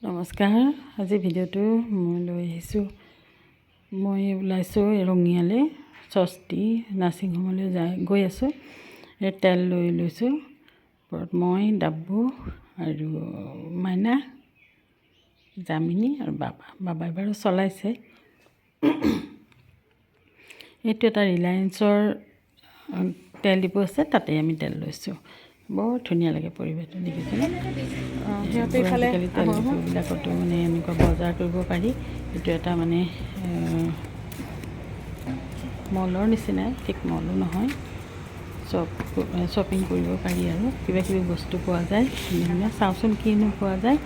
নমস্কাৰ। আজি ভিডিঅ'টো মই লৈ আহিছোঁ। মই ওলাইছোঁ ৰঙিয়ালৈ ষষ্ঠী নাৰ্ছিং হোমলৈ গৈ আছোঁ। এই তেল লৈছোঁ। মই ডাব্বু আৰু মাইনা, জামিনী আৰু বাবাই বাৰু চলাইছে। এইটো এটা ৰিলায়েন্সৰ তেল ডিপু আছে, তাতে আমি তেল লৈছোঁ। বৰ ধুনীয়া লাগে পৰিৱেশটো, দেখিছেনে? আজিকালি তেল ডিপুবিলাকতো মানে এনেকুৱা বজাৰ কৰিব পাৰি। এইটো এটা মানে মলৰ নিচিনাই, ঠিক মলো নহয়, শ্বপিং কৰিব পাৰি আৰু কিবা কিবি বস্তু পোৱা যায়। ধুনীয়া চাওঁচোন কিনো পোৱা যায়।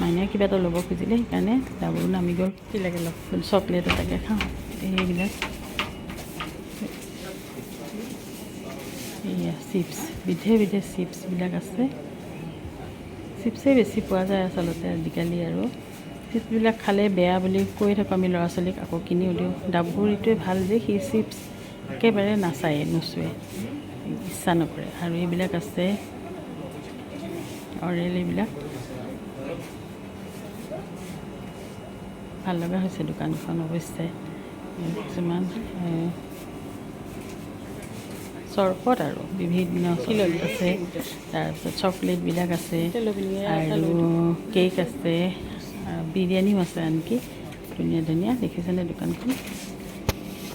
মাইনাই কিবা এটা ল'ব খুজিলে, সেইকাৰণে ডাবুল নামি গ'ল। কি লাগে লগ চকলেট এটাকে খাওঁ। এইবিলাক এইয়া চিপছ, বিধে বিধে চিপছবিলাক আছে। চিপছেই বেছি পোৱা যায় আচলতে আজিকালি। আৰু চিপছবিলাক খালে বেয়া বুলি কৈ থাকোঁ আমি ল'ৰা ছোৱালীক, আকৌ কিনিও দিওঁ। ডাব্বুৰ এইটোৱে ভাল যে সি চিপছ একেবাৰে নাচায়ে, নুচুৱে, ইচ্ছা নকৰে। আৰু এইবিলাক আছে অৰেল, এইবিলাক ভাল লগা হৈছে দোকানখন অৱশ্যে। কিছুমান চৰবত আৰু বিভিন্ন চকলেট আছে, তাৰপিছত চকলেটবিলাক আছে আৰু কেক আছে, বিৰিয়ানীও আছে আনকি। ধুনীয়া ধুনীয়া, দেখিছেনে দোকানখন?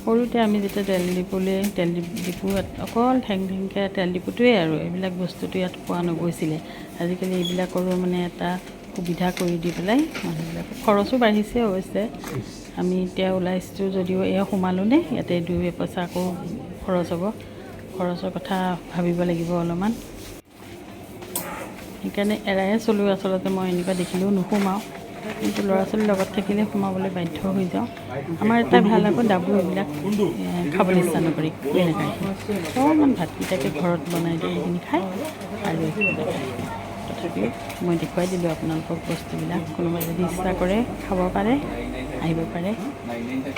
সৰুতে আমি যেতিয়া তেল ডিপুত অকল ঠেংকৈ তেল ডিপুটোৱেই আৰু এইবিলাক বস্তুটো ইয়াত পোৱা নগৈছিলে। আজিকালি এইবিলাকৰো মানে এটা সুবিধা কৰি দি পেলাই মানুহবিলাকক, খৰচো বাঢ়িছে অৱশ্যে। আমি এতিয়া ওলাইছোঁ যদিও এয়া সোমালোঁনে, ইয়াতে 2 পইচা আকৌ খৰচ হ'ব। খৰচৰ কথা ভাবিব লাগিব অলপমান, সেইকাৰণে এৰায়ে চলোঁ। আচলতে মই এনেকুৱা দেখিলেও নোসোমাওঁ, কিন্তু ল'ৰা ছোৱালীৰ লগত থাকিলে সোমাবলৈ বাধ্য হৈ যাওঁ। আমাৰ এটা ভাল আকৌ, ডাব্বু এইবিলাক খাবলৈ ইচ্ছা নকৰে, একোৱে নাখায়। অকণমান ভাতকেইটাকে ঘৰত বনাই দিয়ে, সেইখিনি খায় আৰু একো নাখায়। তথাপিও মই দেখুৱাই দিলোঁ আপোনালোকক বস্তুবিলাক। কোনোবাই যদি ইচ্ছা কৰে খাব পাৰে, আহিব পাৰে।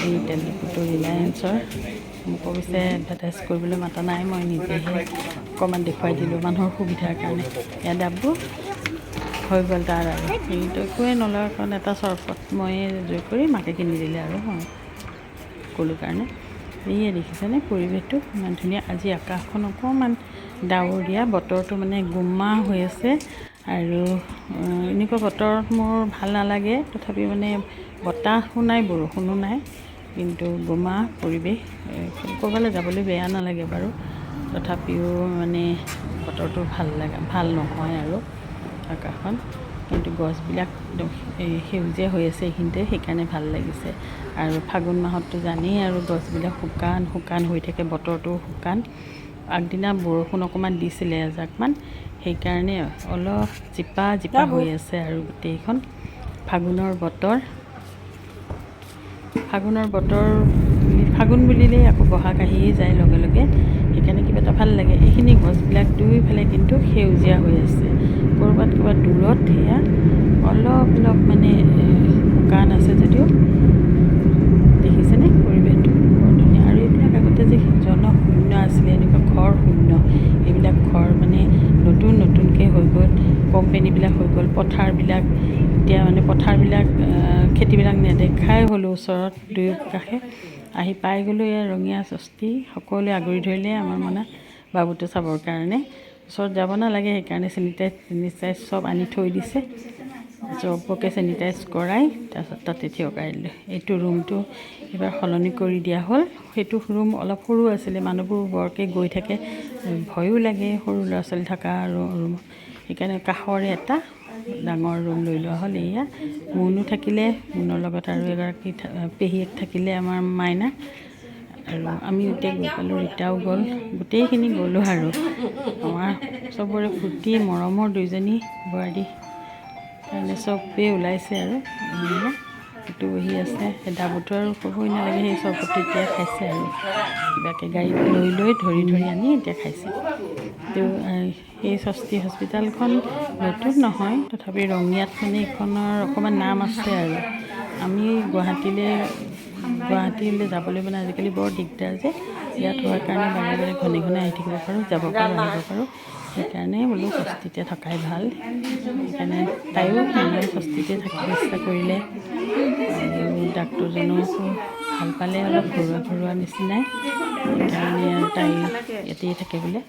এই তেল ডিপুটো ৰিলায়েন্সৰ। মোক অৱশ্যে এডভাৰটাইজ কৰিবলৈ মাতা নাই, মই নিজেহে অকণমান দেখুৱাই দিলোঁ মানুহৰ সুবিধাৰ কাৰণে। এয়া ডাব্বু হৈ গ'ল তাৰ আৰু কিন্তু একোৱে নলয়, কাৰণ এটা চৰবত ময়ে জোৰ কৰি মাকে কিনি দিলে আৰু মই ক'লোঁ কাৰণে। এইয়ে দেখিছেনে পৰিৱেশটো ইমান ধুনীয়া। আজি আকাশখন অকণমান ডাৱৰীয়া, বতৰটো মানে গোমা হৈ আছে। আৰু এনেকুৱা বতৰ মোৰ ভাল নালাগে, তথাপি মানে বতাহো নাই, বৰষুণো নাই, কিন্তু গোমা পৰিৱেশ। ক'ৰবালৈ যাবলৈ বেয়া নালাগে বাৰু, তথাপিও মানে বতৰটো ভাল নহয় আৰু আকাশখন। কিন্তু গছবিলাক সেউজীয়া হৈ আছে এইখিনিতে, সেইকাৰণে ভাল লাগিছে। আৰু ফাগুন মাহততো জানেই আৰু গছবিলাক শুকান হৈ থাকে, বতৰটো শুকান। আগদিনা বৰষুণ অকণমান দিছিলে এজাকমান, সেইকাৰণে অলপ জিপা হৈ আছে আৰু গোটেইখন। ফাগুনৰ বতৰ ফাগুন বুলিলেই আকৌ বহাগ আহিয়ে যায় লগে লগে, সেইকাৰণে কিবা এটা ভাল লাগে। এইখিনি গছবিলাক দুয়োফালে কিন্তু সেউজীয়া হৈ আছে। ক'ৰবাত দূৰত সেয়া অলপ মানে শুকান আছে যদিও, দেখিছেনে পৰিৱেশটো বৰ ধুনীয়া। আৰু এইবিলাক আগতে যে জনশূন্য আছিলে, এনেকুৱা ঘৰ শূন্য, এইবিলাক ঘৰ মানে নতুনকৈ হৈ গ'ল, কোম্পেনীবিলাক হৈ গ'ল। পথাৰবিলাক এতিয়া মানে খেতিবিলাক নেদেখাই হ'লোঁ ওচৰত, দুয়োকাষে আহি পাই গ'লোঁ। এয়া ৰঙিয়া ষষ্ঠী, সকলোৱে আগুৰি ধৰিলে আমাৰ মানে বাবুটো চাবৰ কাৰণে। ওচৰত যাব নালাগে, সেইকাৰণে চেনিটাইজ চব আনি থৈ দিছে। চবকে চেনিটাইজ কৰাই তাৰপিছত তাতে থিয়কাই দিলে। এইটো ৰুমটো এইবাৰ সলনি কৰি দিয়া হ'ল। সেইটো ৰুম অলপ সৰু আছিলে, মানুহবোৰ বৰকৈ গৈ থাকে, ভয়ো লাগে সৰু ল'ৰা ছোৱালী থকা ৰুম, সেইকাৰণে কাষৰে এটা ডাঙৰ ৰুম লৈ লোৱা হ'ল। এয়া মুনু থাকিলে, মুনৰ লগত আৰু এগৰাকী পেহীয়েক থাকিলে আমাৰ মাইনা, আৰু আমিও এতিয়া গৈ পালোঁ, ৰীতাও গ'ল, গোটেইখিনি গ'লোঁ আৰু আমাৰ চবৰে ফূৰ্তি, মৰমৰ 2জনী বোৱাৰী কাৰণে চবেই ওলাইছে আৰু এইটো বহি আছে। ডাবুটো আৰু ক'বই নালাগে, সেই চৰবতটো এতিয়া খাইছে আৰু কিবাকৈ গাড়ীত লৈ ধৰি আনি এতিয়া খাইছে। এই ষষ্ঠী হস্পিটেলখন নতুন নহয়, তথাপি ৰঙিয়াত মানে এইখনৰ অকণমান নাম আছে। আৰু আমি গুৱাহাটীলৈ যাবলৈ মানে আজিকালি বৰ দিগদাৰ যে, ইয়াত হোৱাৰ কাৰণে বাৰে বাৰে ঘনে ঘনে আহি থাকিব পাৰোঁ, যাব পাৰোঁ, আহিব পাৰোঁ। সেইকাৰণে বোলো ষষ্ঠীতে থকাই ভাল। সেইকাৰণে তাইও মানে ষষ্ঠীতে থাকিব ইচ্ছা কৰিলে আৰু ডাক্তৰজনো ভাল পালে, অলপ ঘৰুৱা ঘৰুৱা নিচিনাই। সেইকাৰণে আৰু তাই ইয়াতেই থাকে বোলে।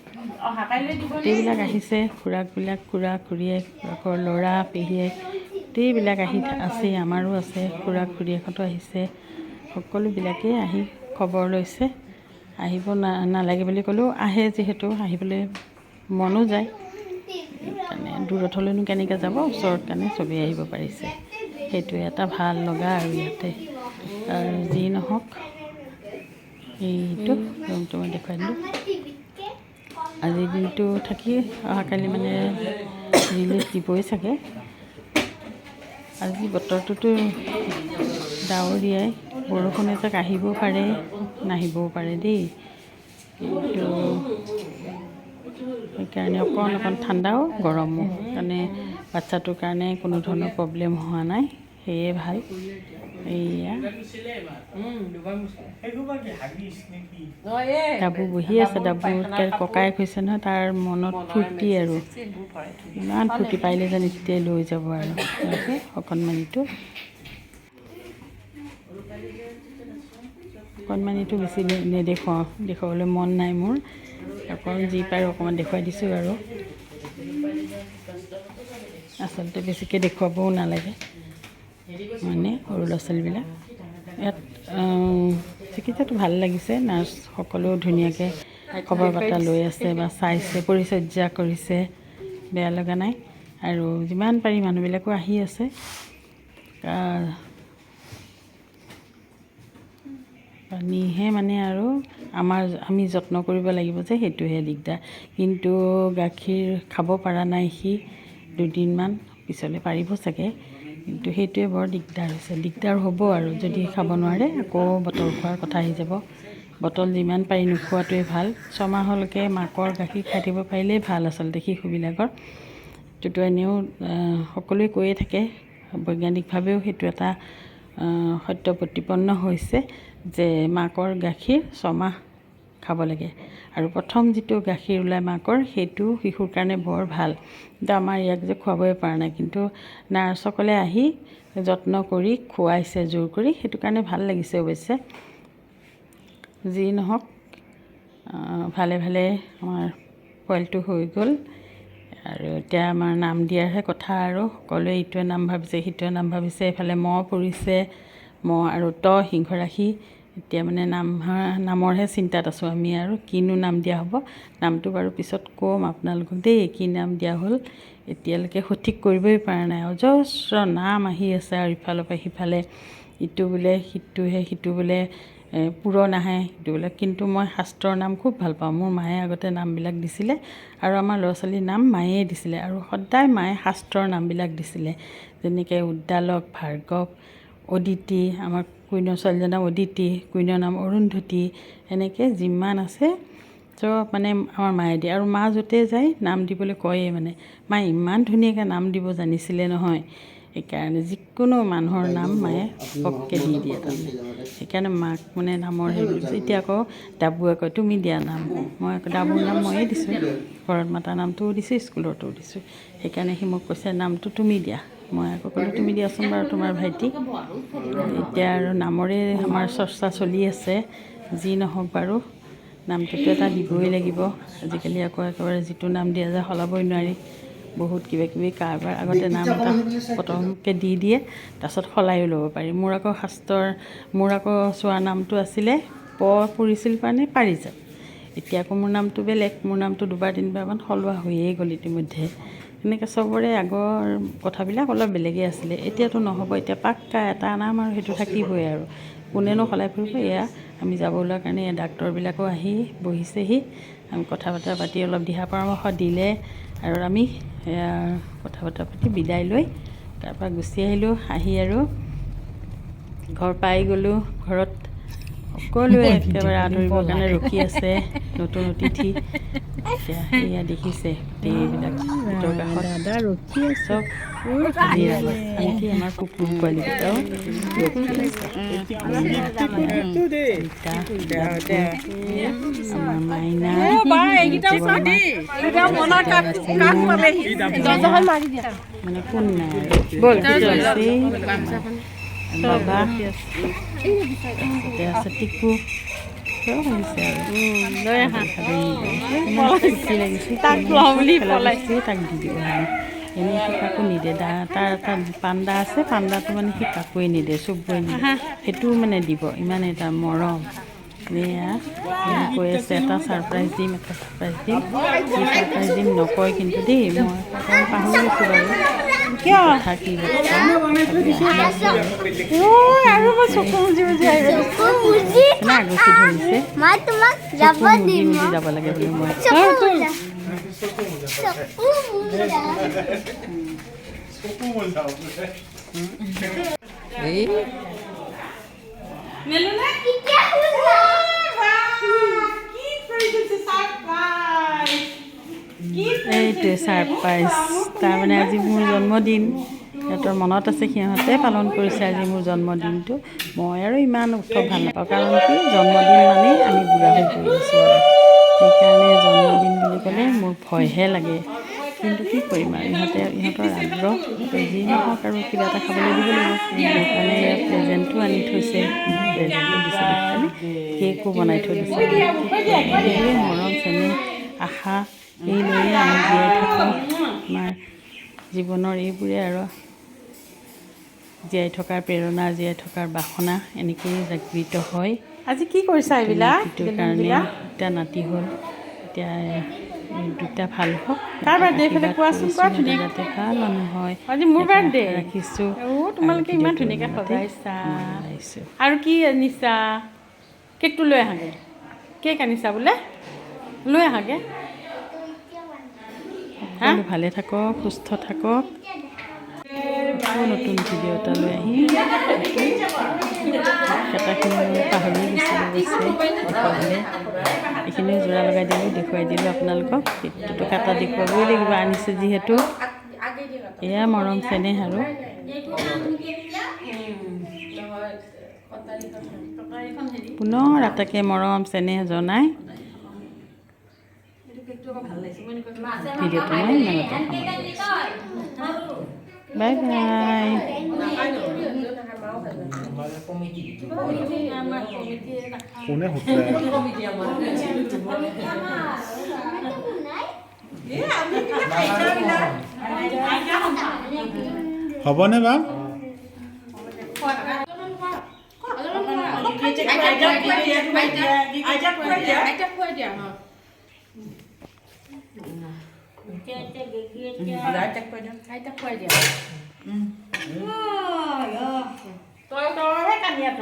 গোটেইবিলাক আহিছে, খুৰাকবিলাক, খুৰা খুৰীয়েক, খুৰাকৰ ল'ৰা পেহীয়েক গোটেইবিলাক আহি আছে, আমাৰো আছে, খুৰা খুৰীয়েকহঁতো আহিছে। সকলোবিলাকেই আহি খবৰ লৈছে। আহিব নালাগে বুলি ক'লেও আহে, যিহেতু আহিবলৈ মনো যায়। সেইকাৰণে দূৰত হ'লেনো কেনেকৈ যাব, ওচৰত কাৰণে চবেই আহিব পাৰিছে। সেইটোৱে এটা ভাল লগা আৰু ইয়াতে। আৰু যি নহওক, এইটো ৰুমটো মই দেখুৱাই দিলোঁ। আজিৰ দিনটো থাকি অহাকালি মানে ৰিলিজ দিবই চাগে। আজি বতৰটোতো ডাৱৰীয়াই, বৰষুণ এজাক আহিবও পাৰে, নাহিবও পাৰে দেই। কিন্তু সেইকাৰণে অকণ ঠাণ্ডাও গৰমো, কাৰণে বাচ্ছাটোৰ কাৰণে কোনো ধৰণৰ প্ৰব্লেম হোৱা নাই, সেয়ে ভাল। এইয়া ডাবু বহি আছে, ডাবু ককায়েক হৈছে নহয়, তাৰ মনত ফূৰ্তি আৰু ইমান ফূৰ্তি, পাৰিলে জানি তেতিয়াই লৈ যাব আৰু অকণমানিটো। অকণমানিটো বেছি নেদেখুৱাওঁ, দেখুৱাবলৈ মন নাই মোৰ। অকণ যি পাৰোঁ অকণমান দেখুৱাই দিছোঁ আৰু। আচলতে বেছিকৈ দেখুৱাবও নালাগে, মানে সৰু ল'ৰা ছোৱালীবিলাক। ইয়াত চিকিৎসাটো ভাল লাগিছে, নাৰ্ছ সকলেও ধুনীয়াকৈ খবৰ বাৰ্তা লৈ আছে বা চাইছে, পৰিচৰ্যা কৰিছে, বেয়া লগা নাই। আৰু যিমান পাৰি মানুহবিলাকো আহি আছে। পানীহে মানে আৰু আমি যত্ন কৰিব লাগিব যে, সেইটোহে দিগদাৰ। কিন্তু গাখীৰ খাব পৰা নাই সি, দুদিনমান পিছলৈ পাৰিব চাগে। কিন্তু সেইটোৱে বৰ দিগদাৰ হৈছে, দিগদাৰ হ'ব আৰু যদি খাব নোৱাৰে, আকৌ বটল খোৱাৰ কথা আহি যাব। বটল যিমান পাৰি নোখোৱাটোৱে ভাল। 6 মাহলৈকে মাকৰ গাখীৰ খাই থাকিব পাৰিলেই ভাল আচলতে শিশুবিলাকৰ। সেইটোতো এনেও সকলোৱে কৈয়ে থাকে, বৈজ্ঞানিকভাৱেও সেইটো এটা সত্য প্ৰতিপন্ন হৈছে যে মাকৰ গাখীৰ 6 মাহ খাব লাগে। আৰু প্ৰথম যিটো গাখীৰ ওলায় মাকৰ, সেইটো শিশুৰ কাৰণে বৰ ভাল। কিন্তু আমাৰ ইয়াক যে খুৱাবই পৰা নাই, কিন্তু নাৰ্ছসকলে আহি যত্ন কৰি খুৱাইছে জোৰ কৰি, সেইটো কাৰণে ভাল লাগিছে অৱশ্যে। যি নহওক, ভালে ভালে আমাৰ পোৱালিটো হৈ গ'ল। আৰু এতিয়া আমাৰ নাম দিয়াৰহে কথা আৰু। সকলোৱে ইটোৱে নাম ভাবিছে, সিটোৱে নাম ভাবিছে, এইফালে ম পৰিছে, ম আৰু ত সিংহৰাশি। এতিয়া মানে নামৰহে চিন্তাত আছোঁ আমি, আৰু কিনো নাম দিয়া হ'ব। নামটো বাৰু পিছত ক'ম আপোনালোকক দেই, কি নাম দিয়া হ'ল। এতিয়ালৈকে সঠিক কৰিবই পৰা নাই, অজস্ৰ নাম আহি আছে আৰু ইফালৰ পৰা সিফালে, ইটো বোলে সিটোহে, সিটো বোলে পূৰণ আহে, সিটো বোলে। কিন্তু মই শাস্ত্ৰৰ নাম খুব ভাল পাওঁ। মোৰ মায়ে আগতে নামবিলাক দিছিলে, আৰু আমাৰ ল'ৰা ছোৱালীৰ নাম মায়েই দিছিলে, আৰু সদায় মায়ে শাস্ত্ৰৰ নামবিলাক দিছিলে। যেনেকৈ উদ্দালক, ভাৰ্গৱ, অদিতি, আমাৰ কুইনৰ ছোৱালীজনীৰ নাম অদিতি, কুইনৰ নাম অৰুন্ধতী, এনেকৈ যিমান আছে চব মানে আমাৰ মায়ে দিয়ে। আৰু মা য'তে যায় নাম দিবলৈ কয়েই, মানে মায়ে ইমান ধুনীয়াকৈ নাম দিব জানিছিলে নহয়। সেইকাৰণে যিকোনো মানুহৰ নাম মায়ে পককৈ দি দিয়ে তাৰমানে। সেইকাৰণে মাক মানে নামৰ হেৰি কৰিছে। এতিয়া আকৌ ডাবুৱে কয় তুমি দিয়া নাম, মই আকৌ ডাবুৰ নাম ময়েই দিছোঁ, ঘৰত মাতা নামটোও দিছোঁ, স্কুলতো দিছোঁ। সেইকাৰণে সি মোক কৈছে নামটো তুমি দিয়া। মই আকৌ ক'লোঁ তুমি দিয়াচোন বাৰু, তোমাৰ ভাইটি। এতিয়া আৰু নামৰে আমাৰ চৰ্চা চলি আছে। যি নহওক বাৰু, নামটোতো এটা দিবই লাগিব। আজিকালি আকৌ একেবাৰে যিটো নাম দিয়া যায় সলাবই নোৱাৰি। বহুত কিবাকিবি কাৰবাৰ, আগতে নাম এটা প্ৰথমকৈ দি দিয়ে, তাৰপাছত সলাইও ল'ব পাৰি। মোৰ আকৌ চোৱা নামটো আছিলে প পৰিছিল কাৰণে পাৰিজাত। এতিয়া আকৌ মোৰ নামটো বেলেগ, মোৰ নামটো 2বাৰ 3বাৰমান সলোৱা হৈয়ে গ'ল ইতিমধ্যে। এনেকৈ চবৰে আগৰ কথাবিলাক অলপ বেলেগেই আছিলে, এতিয়াতো নহ'ব। এতিয়া পাক্কা এটা নাম আৰু সেইটো থাকিবই আৰু, কোনেনো সলাই ফুৰিব। এয়া আমি যাব ওলোৱাৰ কাৰণে এয়া ডাক্তৰবিলাকো আহি বহিছেহি, আমি কথা বতৰা পাতি অলপ দিহা পৰামৰ্শ দিলে, আৰু আমি কথা বতৰা পাতি বিদায় লৈ তাৰপৰা গুচি আহিলোঁ। আহি আৰু ঘৰ পাই গ'লোঁ। ঘৰত সকলোৱে একেবাৰে আদৰিবৰ কাৰণে ৰখি আছে, নতুন অতিথি। এতিয়া এয়া দেখিছে গোটেইবিলাক ভিতৰ কাষত দাদা ৰখি আছে চব হাজিৰ আগত আনকি আমাৰ কুকুৰ পোৱালিকেইটাও ৰখি আছে আমাৰ মাইনা মানে কোন নাই বাবা তাতে আছে টিকু চব হৈছে আৰু ফুৰ্তি লাগিছে তাক দি দিব এনেই সি কাকো নিদিয়ে তাৰ এটা পাণ্ডা আছে পাণ্ডাটো মানে সি কাকোৱে নিদিয়ে চবৰে নিদিয়ে সেইটোও মানে দিব ইমানে এটা মৰম এয়া কৈ আছে এটা ছাৰপ্ৰাইজ দিম কি ছাৰপ্ৰাইজ দিম নকয় কিন্তু দেই মই পাহৰি গৈছোঁ বাৰু কিয় থাকি যাব লাগে বুলি মই এইটোৱে ছাৰপ্ৰাইজ তাৰমানে আজি মোৰ জন্মদিন সিহঁতৰ মনত আছে সিহঁতে পালন কৰিছে আজি মোৰ জন্মদিনটো মই আৰু ইমান উৎসৱ ভাল নাপাওঁ কাৰণ কি জন্মদিন মানেই আমি বুঢ়া হৈ গৈ আছোঁ আৰু সেইকাৰণে জন্মদিন বুলি ক'লে মোৰ ভয়হে লাগে কিন্তু কি কৰিম আৰু ইহঁতৰ আগ্ৰহ যি নহওক আৰু কিবা এটা খাবলৈ দিব লাগিব সেইকাৰণে প্ৰেজেণ্টো আনি থৈছে প্ৰেজেণ্টো দিছে দেখালি কেকো বনাই থৈ দিছে সেইবোৰে মৰম চেনেহ আশা এই লৈয়ে আমি জীয়াই থাকোঁ আমাৰ জীৱনৰ এইবোৰে আৰু জীয়াই থকাৰ প্ৰেৰণা জীয়াই থকাৰ বাসনা এনেকৈয়ে জাগৃত হয় আজি কি কৰিছা এইবিলাক সেইটো কাৰণে দুটা নাতি হ'ল এতিয়া দুটা ভাল হওক কাৰ বাৰ্থডে এইফালে কোৱাচোন কোৱা ধুনীয়াকৈ ভাল মানুহ হয় আজি মোৰ বাৰ্থডে ৰাখিছোঁ তোমালোকে ইমান ধুনীয়াকৈ সজাইছা আৰু কি আনিছা কেকটো লৈ আহাগৈ কেক আনিছা বোলে লৈ আহাগৈ সকলো ভালে থাকক সুস্থ থাকক নতুন ভিডিঅ' এটা লৈ আহিম কেটাখিনি পাহৰি গৈছিলোঁ অকলে এইখিনিও যোৰা লগাই দিলোঁ দেখুৱাই দিলোঁ আপোনালোকক সেইটোতো কাটা দেখুৱাবই লাগিব আনিছে যিহেতু এয়া মৰম চেনেহ আৰু পুনৰ আটাইকে মৰম চেনেহ জনাই ভিডিঅ'টো মই ইমানতে বাই বাই কোনে হ'বনে বা তই কান্দি আছ